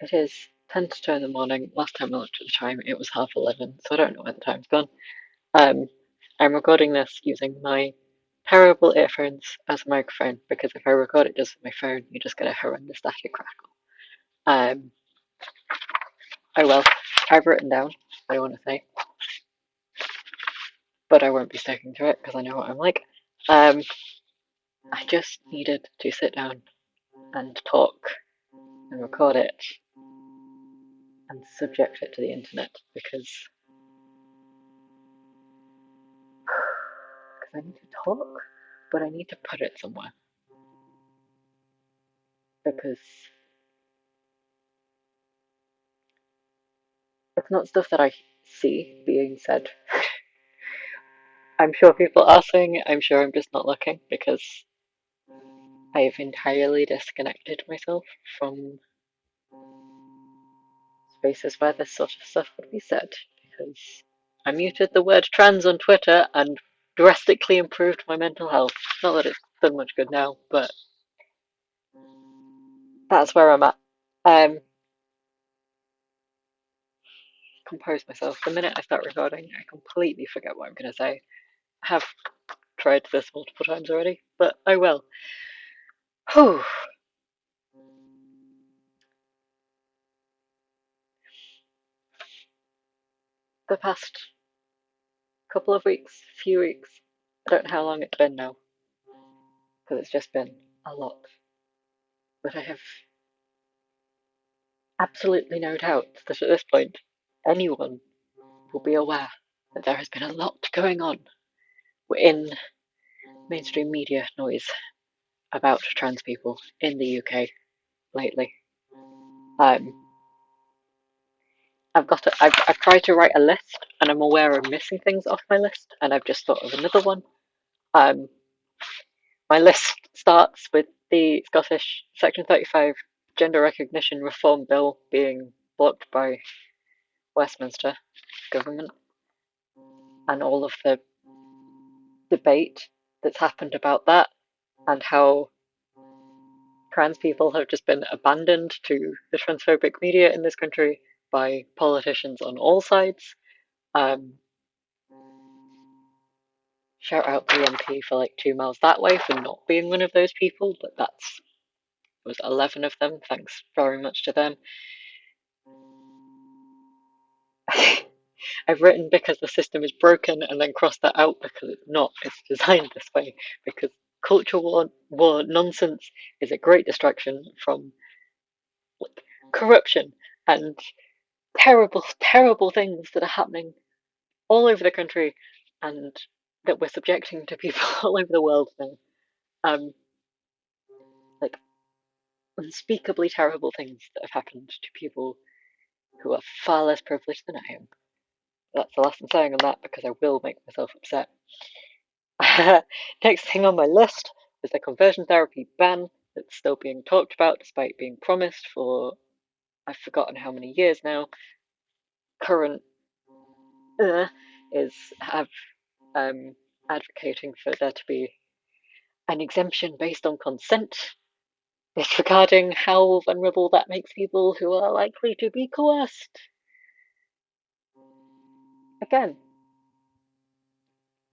It is 10 to 2 in the morning. Last time I looked at the time, it was half 11, so I don't know where the time's gone. Um, I'm recording this using my terrible earphones as a microphone because if I record it just with my phone, you just get a horrendous static crackle. Um, oh well, I've written down what I want to say, but I won't be sticking to it because I know what I'm like. Um, I just needed to sit down and talk and record it and subject it to the internet because I need to talk, but I need to put it somewhere because it's not stuff that I see being said. I'm sure people are saying it, I'm sure I'm just not looking because I've entirely disconnected myself from spaces where this sort of stuff would be said because I muted the word trans on Twitter and drastically improved my mental health. Not that it's done much good now, but that's where I'm at. Um, compose myself. The minute I start recording, I completely forget what I'm going to say. I have tried this multiple times already, but I will. Whew. The past couple of weeks, few weeks, I don't know how long it's been now, because it's just been a lot. But I have absolutely no doubt that at this point, anyone will be aware that there has been a lot going on in mainstream media noise about trans people in the UK lately. Um, I've tried to write a list, and I'm aware I'm missing things off my list, and I've just thought of another one. Um, my list starts with the Scottish c.2005 gender recognition reform bill being blocked by Westminster government, and all of the debate that's happened about that, and how trans people have just been abandoned to the transphobic media in this country by politicians on all sides. Um, Shout out the MP for like 2 miles that way for not being one of those people, but that's was 11 of them. Thanks very much to them. I've written because the system is broken and then crossed that out because it's not. It's designed this way because war nonsense is a great distraction from like, corruption and terrible, terrible things that are happening all over the country and that we're subjecting to people all over the world now. Um, like unspeakably terrible things that have happened to people who are far less privileged than I am. That's the last I'm saying on that because I will make myself upset. Next thing on my list is the conversion therapy ban that's still being talked about despite being promised for I've forgotten how many years now. Current is advocating for there to be an exemption based on consent, disregarding how vulnerable that makes people who are likely to be coerced. Again,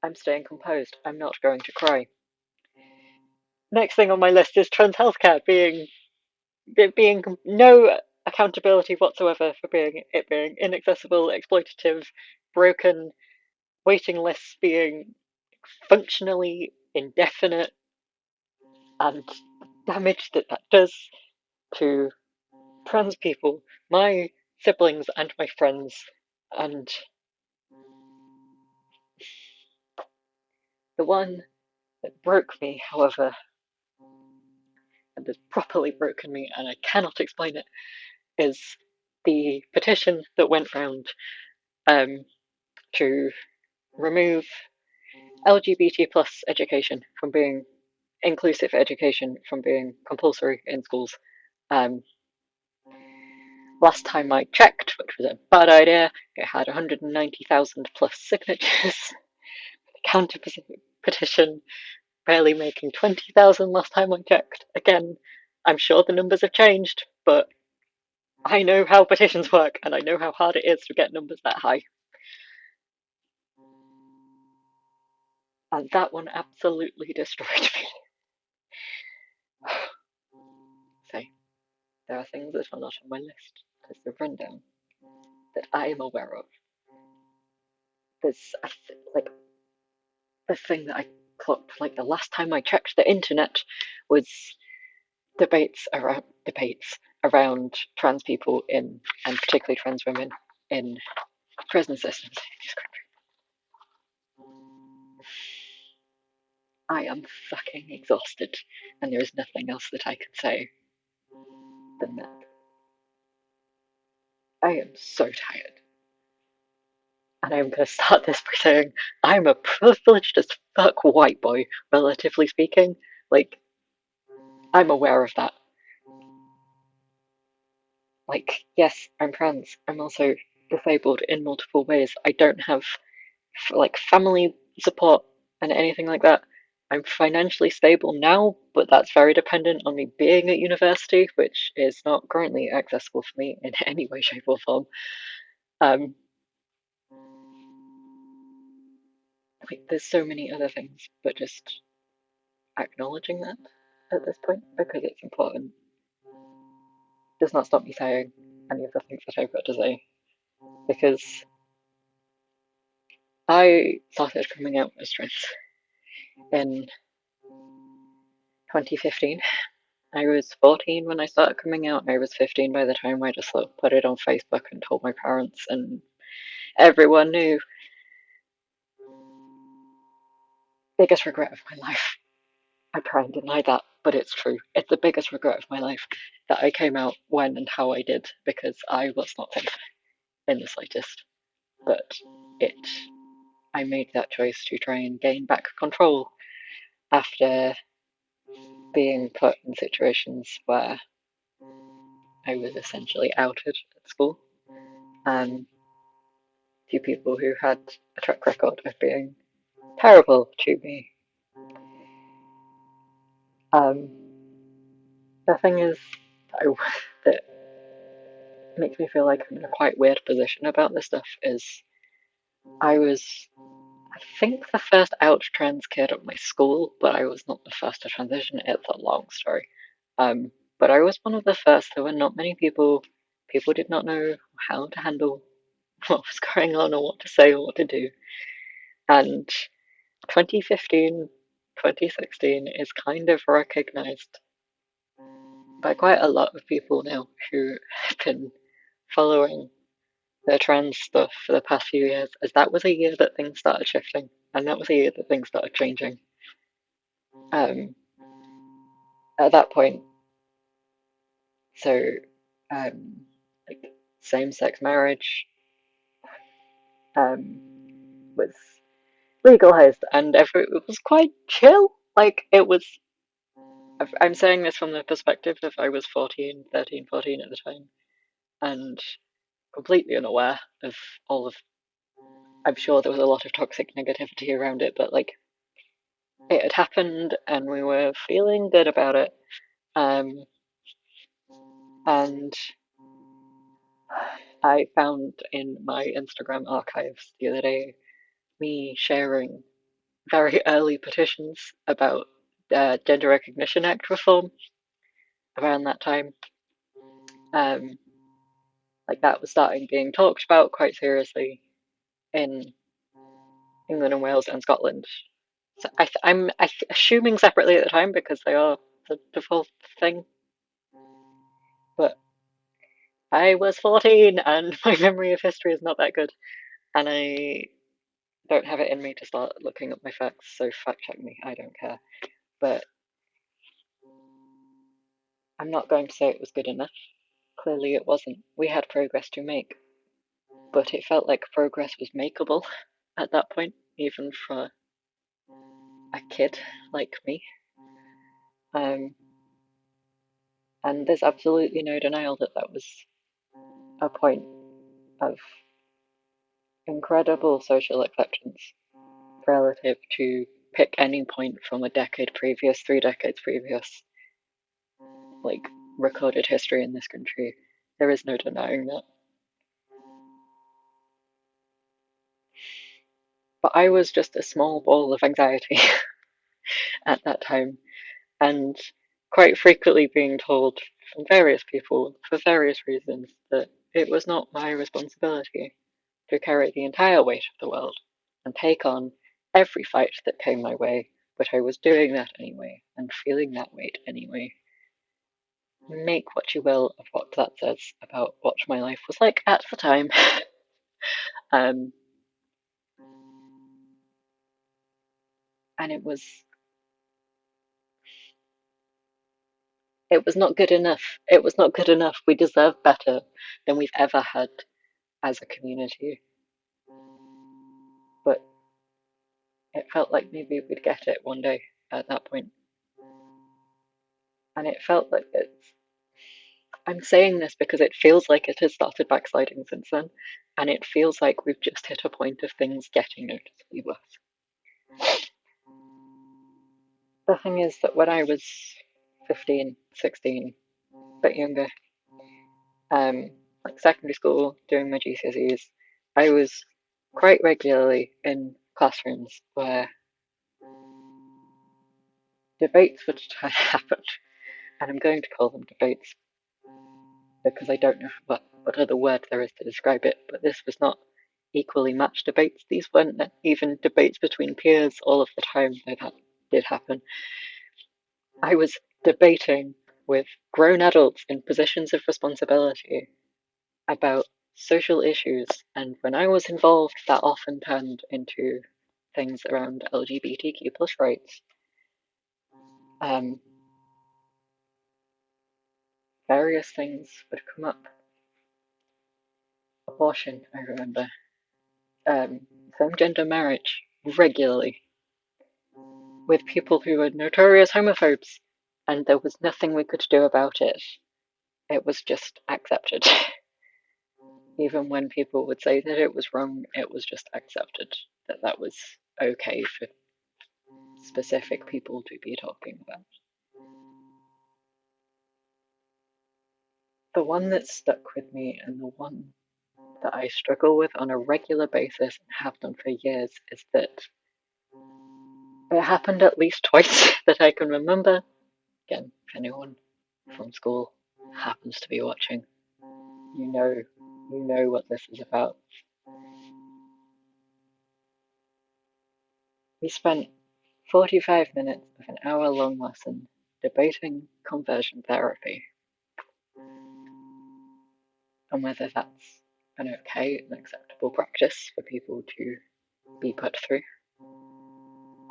I'm staying composed. I'm not going to cry. Next thing on my list is trans healthcare being no accountability whatsoever for being inaccessible, exploitative, broken, waiting lists being functionally indefinite, and damage that that does to trans people, my siblings and my friends, and the one that broke me, however, and has properly broken me, and I cannot explain it, is the petition that went round um, to remove LGBT plus education from being inclusive education from being compulsory in schools. Um, Last time I checked, which was a bad idea, it had 190,000 plus signatures. The counter petition barely making 20,000 last time I checked. Again, I'm sure the numbers have changed, but I know how petitions work, and I know how hard it is to get numbers that high. And that one absolutely destroyed me. So, there are things that are not on my list as the rundown that I am aware of. There's like the thing that I clocked, like the last time I checked the internet was debates around trans people in, and particularly trans women in prison systems in this country. I am fucking exhausted, and there is nothing else that I can say than that. I am so tired. And I'm going to start this by saying I'm a privileged as fuck white boy, relatively speaking. Like, I'm aware of that. Like, yes, I'm trans. I'm also disabled in multiple ways. I don't have like family support and anything like that. I'm financially stable now, but that's very dependent on me being at university, which is not currently accessible for me in any way, shape, or form. Um, like, there's so many other things, but just acknowledging that at this point because it's important does not stop me saying any of the things that I've got to say. Because I started coming out as trans in 2015. I was 14 when I started coming out. I was 15 by the time I just put it on Facebook and told my parents, and everyone knew. Biggest regret of my life. I try and deny that, but it's true. It's the biggest regret of my life that I came out when and how I did because I was not safe in the slightest. But it, I made that choice to try and gain back control after being put in situations where I was essentially outed at school, and to people who had a track record of being terrible to me. Um, the thing is, that makes me feel like I'm in a quite weird position about this stuff is I was, I think, the first out trans kid at my school, but I was not the first to transition. It's a long story. But I was one of the first. There were not many people did not know how to handle what was going on or what to say or what to do. And 2015, 2016 is kind of recognized by quite a lot of people now who have been following the trans stuff for the past few years, as that was a year that things started shifting, and that was a year that things started changing. Um, at that point, so like same-sex marriage um, was legalized, and it was quite chill. Like it was. I'm saying this from the perspective of I was 14, 13, 14 at the time, and completely unaware of all of. I'm sure there was a lot of toxic negativity around it, but like it had happened, and we were feeling good about it. Um, and I found in my Instagram archives the other day me sharing very early petitions about Gender Recognition Act reform around that time. Um, like that was starting being talked about quite seriously in England and Wales and Scotland. So I'm assuming separately at the time because they are the default thing. But I was 14 and my memory of history is not that good. And I don't have it in me to start looking up my facts, so fact check me, I don't care. But I'm not going to say it was good enough. Clearly it wasn't. We had progress to make, but it felt like progress was makeable at that point, even for a kid like me. Um, and there's absolutely no denial that that was a point of incredible social acceptance relative to pick any point from a decade previous, 3 decades previous, like recorded history in this country. There is no denying that. But I was just a small ball of anxiety at that time, and quite frequently being told from various people for various reasons that it was not my responsibility to carry the entire weight of the world and take on every fight that came my way, but I was doing that anyway and feeling that weight anyway. Make what you will of what that says about what my life was like at the time. um, and it was not good enough. It was not good enough. We deserve better than we've ever had as a community. But it felt like maybe we'd get it one day at that point. And it felt like I'm saying this because it feels like it has started backsliding since then. And it feels like we've just hit a point of things getting noticeably worse. The thing is that when I was 15, 16, a bit younger, um, like secondary school, doing my GCSEs, I was quite regularly in classrooms where debates would happen, and I'm going to call them debates because I don't know what other word there is to describe it, but this was not equally matched debates. These weren't even debates between peers all of the time, though that did happen. I was debating with grown adults in positions of responsibility about social issues, and when I was involved, that often turned into things around LGBTQ plus rights. Um, Various things would come up. Abortion, I remember. Same gender marriage, regularly, with people who were notorious homophobes, and there was nothing we could do about it. It was just accepted. Even when people would say that it was wrong, it was just accepted that that was okay for specific people to be talking about. The one that stuck with me and the one that I struggle with on a regular basis and have done for years is that it happened at least twice that I can remember. Again, if anyone from school happens to be watching, you know you know what this is about. We spent 45 minutes of an hour-long lesson debating conversion therapy and whether that's an okay and acceptable practice for people to be put through,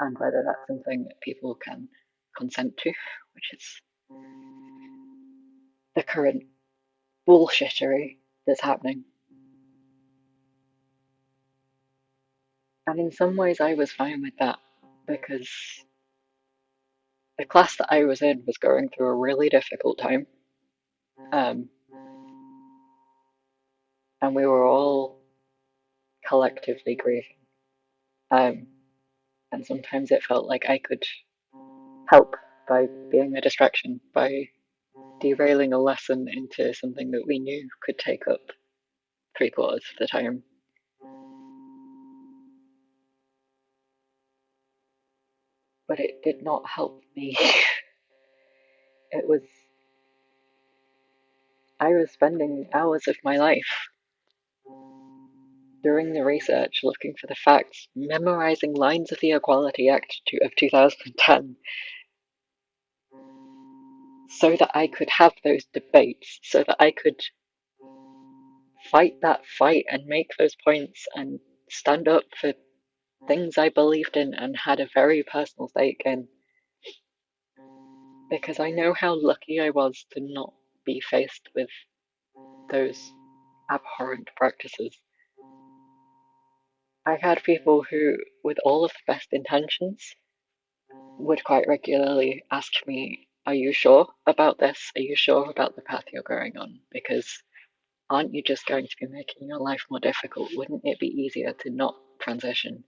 and whether that's something that people can consent to, which is the current bullshittery that's happening. And in some ways, I was fine with that because the class that I was in was going through a really difficult time. Um, and we were all collectively grieving. Um, and sometimes it felt like I could help by being a distraction, by derailing a lesson into something that we knew could take up 3/4 of the time. But it did not help me. It was, I was spending hours of my life doing the research, looking for the facts, memorizing lines of the Equality Act of 2010 so that I could have those debates, so that I could fight that fight and make those points and stand up for things I believed in and had a very personal stake in. Because I know how lucky I was to not be faced with those abhorrent practices. I had people who, with all of the best intentions, would quite regularly ask me, "Are you sure about this? Are you sure about the path you're going on? Because aren't you just going to be making your life more difficult? Wouldn't it be easier to not transition?"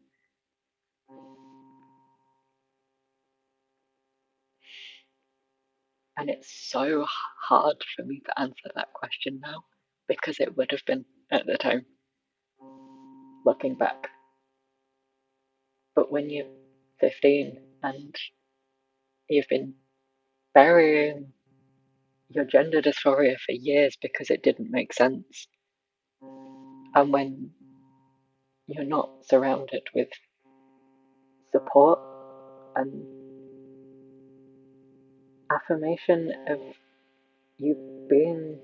And it's so hard for me to answer that question now because it would have been at the time, looking back. But when you're 15 and you've been burying your gender dysphoria for years because it didn't make sense, and when you're not surrounded with support and affirmation of you being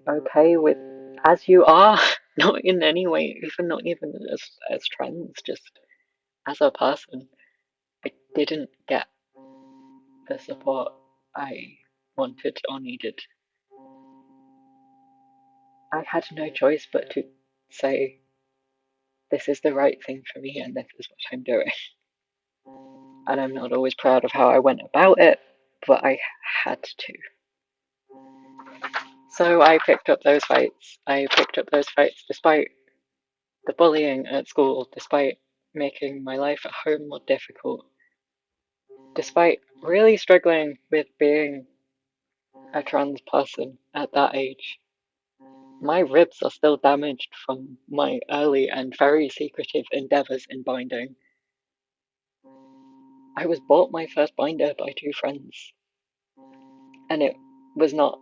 okay with as you are, not in any way, even not even as trans, just as a person, I didn't get the support I wanted or needed. I had no choice but to say, this is the right thing for me and this is what I'm doing. And I'm not always proud of how I went about it, but I had to. So I picked up those fights. I picked up those fights despite the bullying at school, despite making my life at home more difficult, despite really struggling with being a trans person at that age. My ribs are still damaged from my early and very secretive endeavours in binding. I was bought my first binder by two friends, and it was not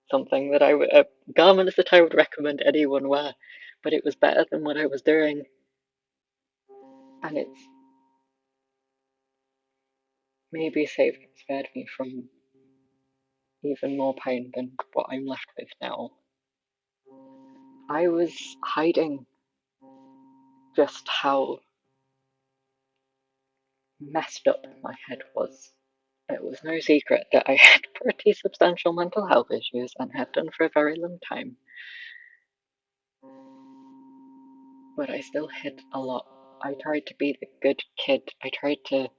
something that a garment that I would recommend anyone wear, but it was better than what I was doing, and it's maybe spared me from even more pain than what I'm left with now. I was hiding just how messed up my head was. It was no secret that I had pretty substantial mental health issues and had done for a very long time. But I still hid a lot. I tried to be the good kid. I tried to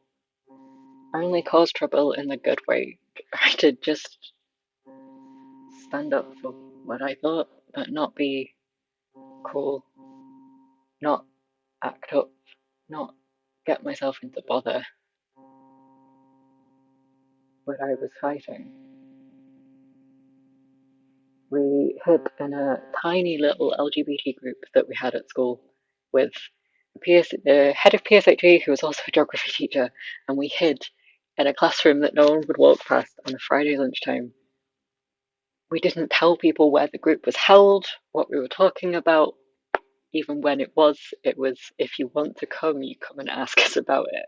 only cause trouble in the good way. I tried to just stand up for what I thought, but not be cool, not act up, not get myself into bother. But I was fighting. We hid in a tiny little LGBT group that we had at school with the head of PSHE, who was also a geography teacher, and we hid in a classroom that no one would walk past on a Friday lunchtime. We didn't tell people where the group was held, what we were talking about, even when it was if you want to come, you come and ask us about it.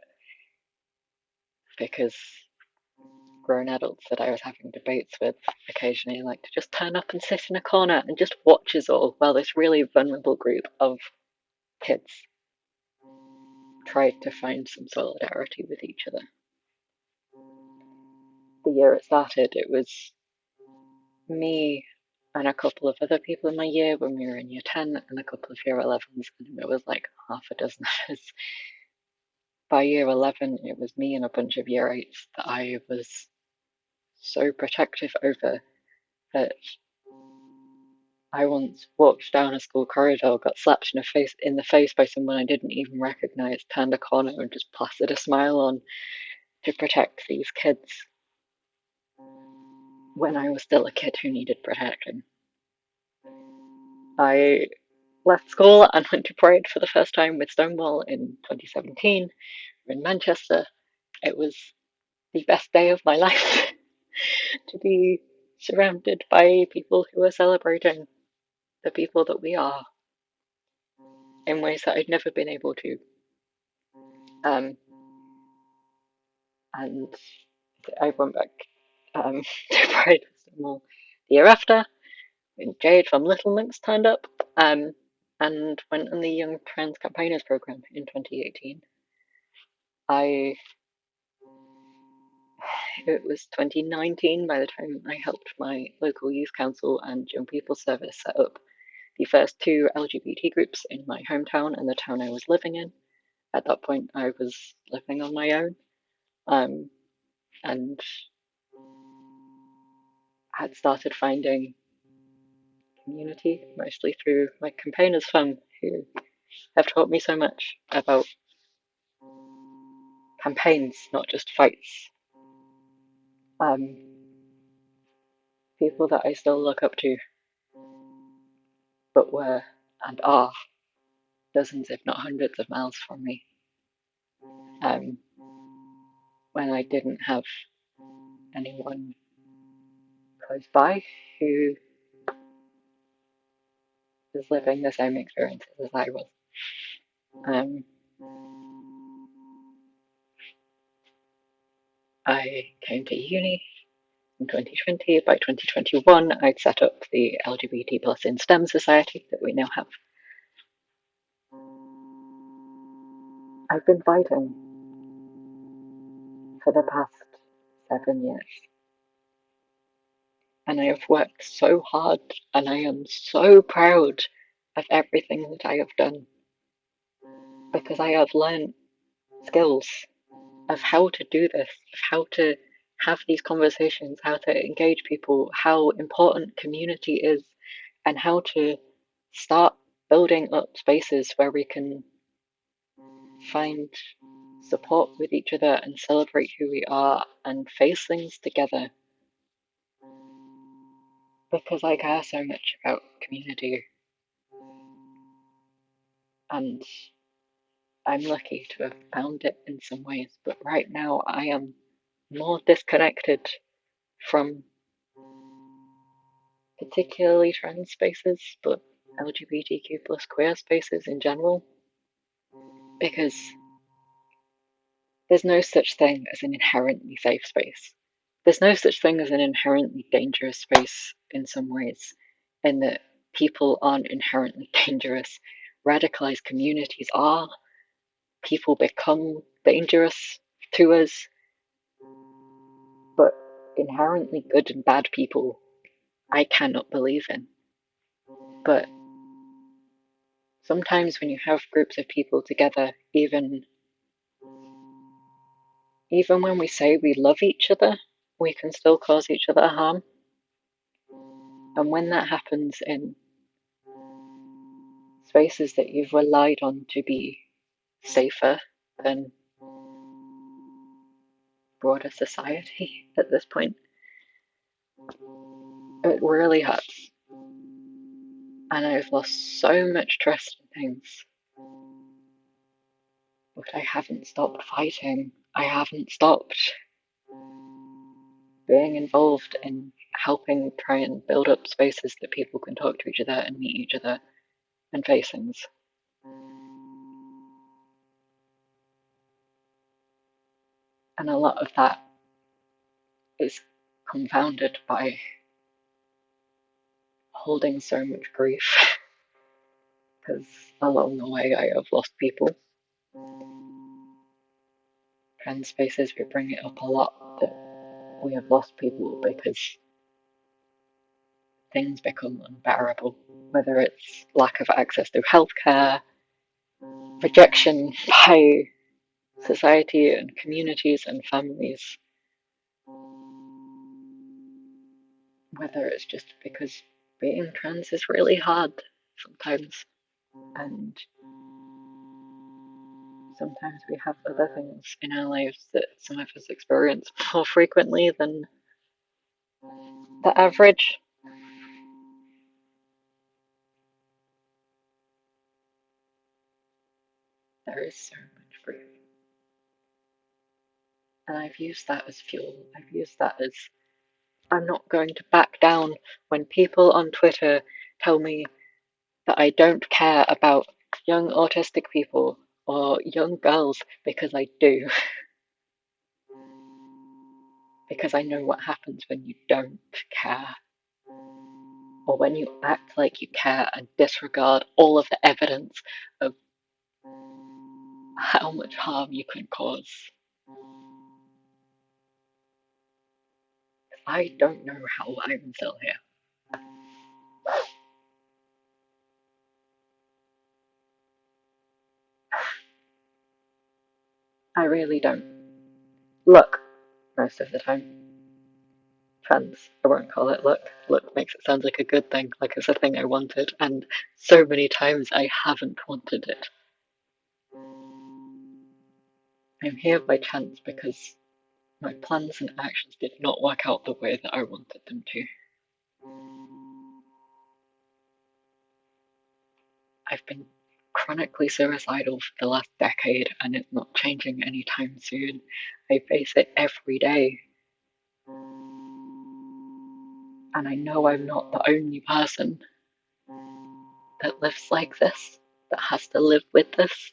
Because grown adults that I was having debates with occasionally like to just turn up and sit in a corner and just watch us all while this really vulnerable group of kids tried to find some solidarity with each other. The year it started, it was me and a couple of other people in my year when we were in year 10 and a couple of year 11s, and there was like half a dozen of us. By year 11, it was me and a bunch of year 8s that I was so protective over that I once walked down a school corridor, got slapped in the face by someone I didn't even recognise, turned a corner and just plastered a smile on to protect these kids when I was still a kid who needed protecting. I left school and went to parade for the first time with Stonewall in 2017 in Manchester. It was the best day of my life to be surrounded by people who are celebrating the people that we are in ways that I'd never been able to. And I went back to parade with Stonewall the year after when Jade from Little Minx turned up and went on the Young Trans Campaigners program in 2018. It was 2019 by the time I helped my local youth council and young people service set up the first two LGBT groups in my hometown and the town I was living in. At that point, I was living on my own and had started finding community, mostly through my campaigners fam, who have taught me so much about campaigns, not just fights. People that I still look up to, but were and are dozens, if not hundreds, of miles from me. When I didn't have anyone close by who was living the same experiences as I was. I came to uni in 2020. By 2021, I'd set up the LGBT plus in STEM society that we now have. I've been fighting for the past 7 years. And I have worked so hard, and I am so proud of everything that I have done, because I have learned skills of how to do this, of how to have these conversations, how to engage people, how important community is, and how to start building up spaces where we can find support with each other and celebrate who we are and face things together. Because I care so much about community, and I'm lucky to have found it in some ways, but right now I am more disconnected from particularly trans spaces, but LGBTQ plus queer spaces in general, because there's no such thing as an inherently safe space. There's no such thing as an inherently dangerous space in some ways, in that people aren't inherently dangerous. Radicalized communities are. People become dangerous to us, but inherently good and bad people, I cannot believe in. But sometimes when you have groups of people together, even when we say we love each other, we can still cause each other harm. And when that happens in spaces that you've relied on to be safer than broader society at this point, it really hurts. And I've lost so much trust in things. But I haven't stopped fighting. I haven't stopped being involved in helping try and build up spaces that people can talk to each other and meet each other and face things. And a lot of that is confounded by holding so much grief, because along the way I have lost people. Trans spaces, we bring it up a lot that we have lost people because things become unbearable, whether it's lack of access to healthcare, rejection by society and communities and families, whether it's just because being trans is really hard sometimes, and sometimes we have other things in our lives that some of us experience more frequently than the average. There is so much grief. And I've used that as fuel. I've used that as, I'm not going to back down when people on Twitter tell me that I don't care about young autistic people or young girls, because I do. Because I know what happens when you don't care, or when you act like you care and disregard all of the evidence of how much harm you can cause. I don't know how I'm still here. I really don't. Look, most of the time. Trans, I won't call it look. Look makes it sound like a good thing, like it's a thing I wanted, and so many times I haven't wanted it. I'm here by chance because My plans and actions did not work out the way that I wanted them to. I've been chronically suicidal for the last decade, and it's not changing anytime soon. I face it every day. And I know I'm not the only person that lives like this, that has to live with this,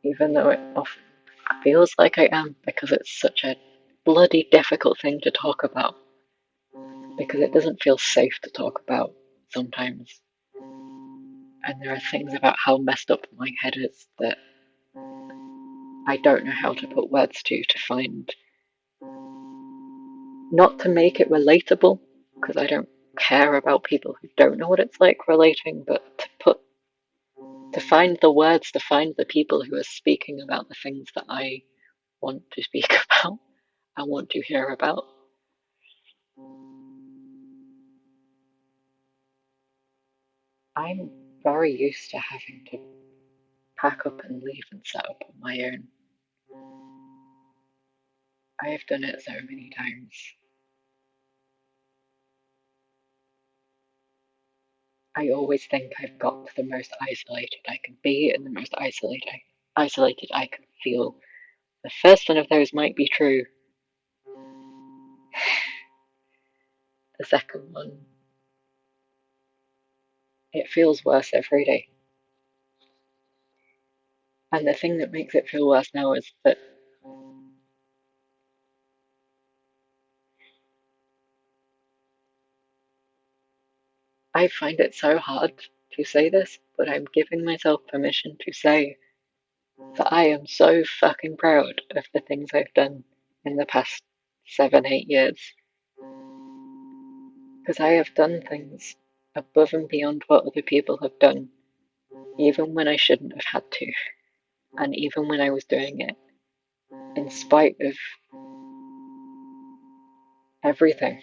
even though it often feels like I am, because it's such a bloody difficult thing to talk about, because it doesn't feel safe to talk about sometimes. And there are things about how messed up my head is that I don't know how to put words to find, not to make it relatable, because I don't care about people who don't know what it's like relating, but to find the words, to find the people who are speaking about the things that I want to speak about, I want to hear about. I'm very used to having to pack up and leave and set up on my own. I have done it so many times. I always think I've got the most isolated I can be and the most isolated I can feel. The first one of those might be true. The second one, it feels worse every day. And the thing that makes it feel worse now is that I find it so hard to say this, but I'm giving myself permission to say that I am so fucking proud of the things I've done in the past 7, 8 years. Because I have done things above and beyond what other people have done, even when I shouldn't have had to, and even when I was doing it in spite of everything,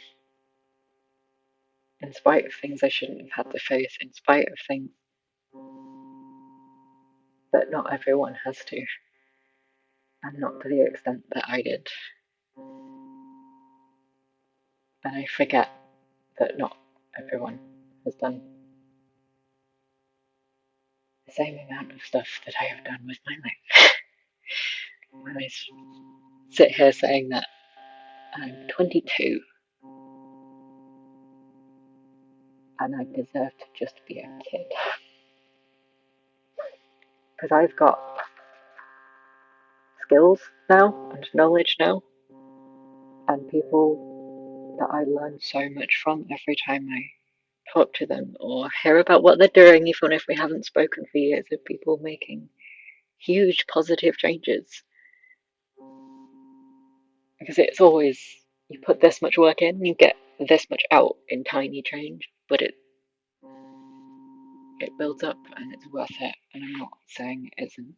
in spite of things I shouldn't have had to face, in spite of things that not everyone has to, and not to the extent that I did. And I forget that not everyone has done the same amount of stuff that I have done with my life. When I sit here saying that I'm 22 and I deserve to just be a kid. Because I've got skills now and knowledge now, and people that I learn so much from every time I talk to them or hear about what they're doing, even if we haven't spoken for years, of people making huge positive changes. Because it's always, you put this much work in, you get this much out in tiny change, but it builds up and it's worth it. And I'm not saying it isn't.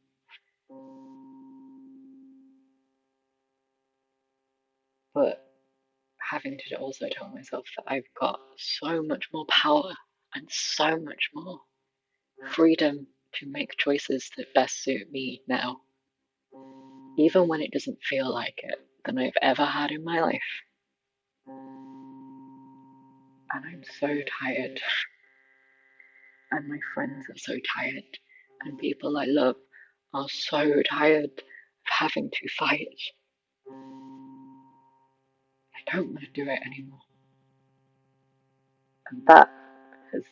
But having to also tell myself that I've got so much more power and so much more freedom to make choices that best suit me now, even when it doesn't feel like it, than I've ever had in my life. And I'm so tired, and my friends are so tired, and people I love are so tired of having to fight. I don't want to do it anymore. And that has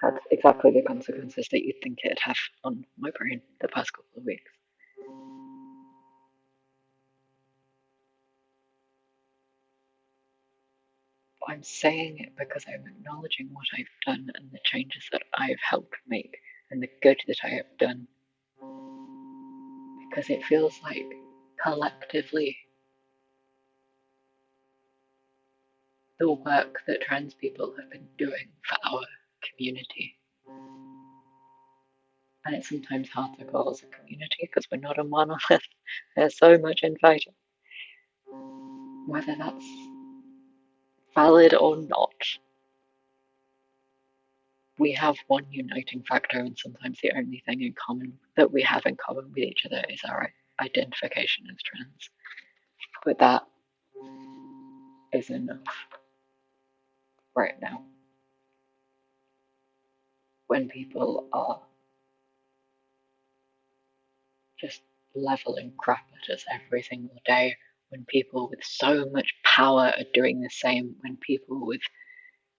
had exactly the consequences that you'd think it'd have on my brain the past couple of weeks. But I'm saying it because I'm acknowledging what I've done and the changes that I've helped make and the good that I have done. Because it feels like collectively the work that trans people have been doing for our community. And it's sometimes hard to call as a community because we're not a monolith. There's so much infighting. Whether that's valid or not, we have one uniting factor, and sometimes the only thing in common that we have in common with each other is our identification as trans. But that is enough right now. When people are just leveling crap at us every single day, when people with so much power are doing the same, when people with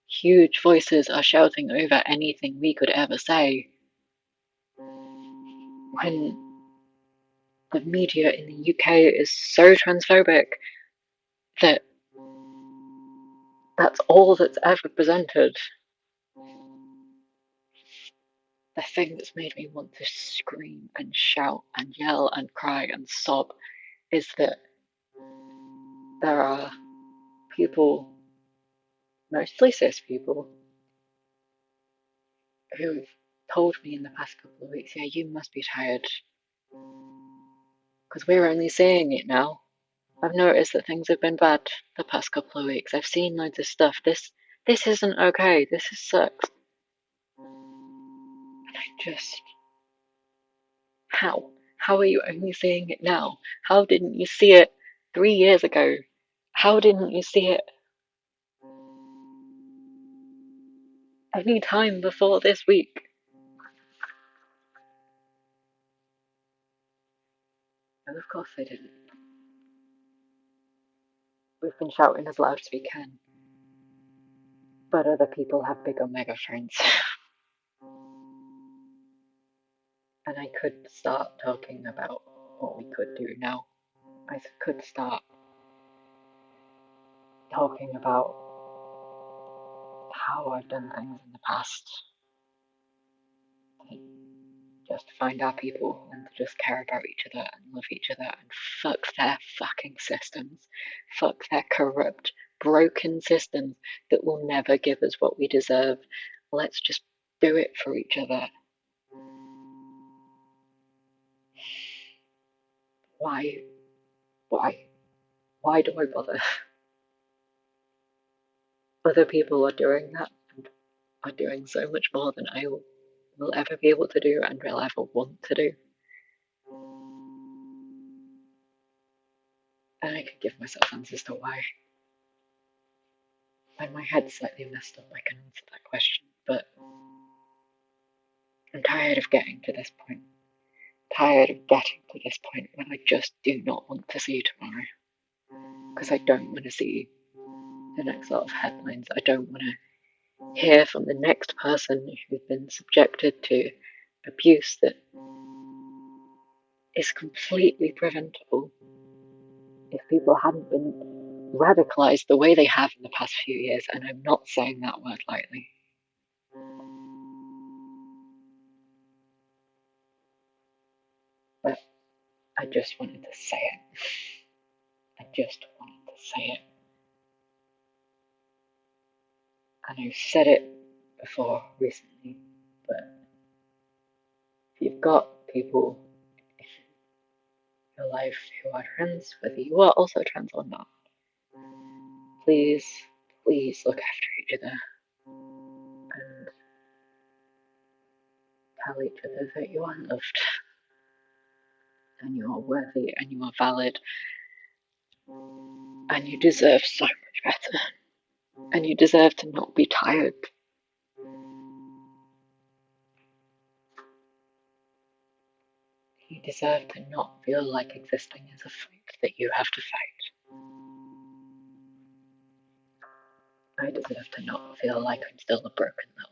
huge voices are shouting over anything we could ever say, when the media in the UK is so transphobic that that's all that's ever presented. The thing that's made me want to scream and shout and yell and cry and sob is that there are people, mostly cis people, who've told me in the past couple of weeks, yeah, you must be tired because we're only seeing it now. I've noticed that things have been bad the past couple of weeks. I've seen loads of stuff. This isn't okay. This sucks. And I just, how? How are you only seeing it now? How didn't you see it 3 years ago? How didn't you see it any time before this week? And of course they didn't. We've been shouting as loud as we can, but other people have bigger megaphones. And I could start talking about what we could do now. I could start talking about how I've done things in the past. Just to find our people and to just care about each other and love each other and fuck their fucking systems. Fuck their corrupt, broken systems that will never give us what we deserve. Let's just do it for each other. Why? Why do I bother? Other people are doing that and are doing so much more than I will ever be able to do and will ever want to do. And I can give myself answers to why. When my head's slightly messed up, I can answer that question, but I'm tired of getting to this point. Tired of getting to this point when I just do not want to see tomorrow. Because I don't want to see the next lot of headlines. I don't want to hear from the next person who's been subjected to abuse that is completely preventable if people hadn't been radicalized the way they have in the past few years, and I'm not saying that word lightly. But I just wanted to say it. I just wanted to say it. And I've said it before recently, but if you've got people in your life who are trans, whether you are also trans or not, please, please look after each other and tell each other that you are loved and you are worthy and you are valid and you deserve so much better and you deserve to not be tired. You deserve to not feel like existing is a fight that you have to fight. I deserve to not feel like I'm still a broken little